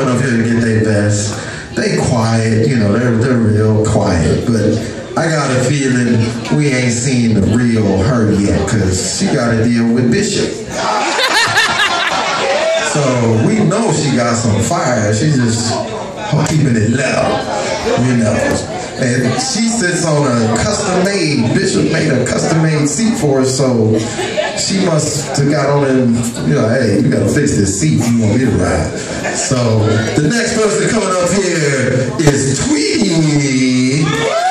coming up here to get their best. They quiet, you know, they're real quiet, but I got a feeling we ain't seen the real her yet, because she got to deal with Bishop. So we know she got some fire. She's just keeping it low, you know. And she sits on a custom-made, Bishop made a custom-made seat for her, so she must have got on and, you know, hey, you gotta fix this seat if you want me to ride. So the next person coming up here is Tweety.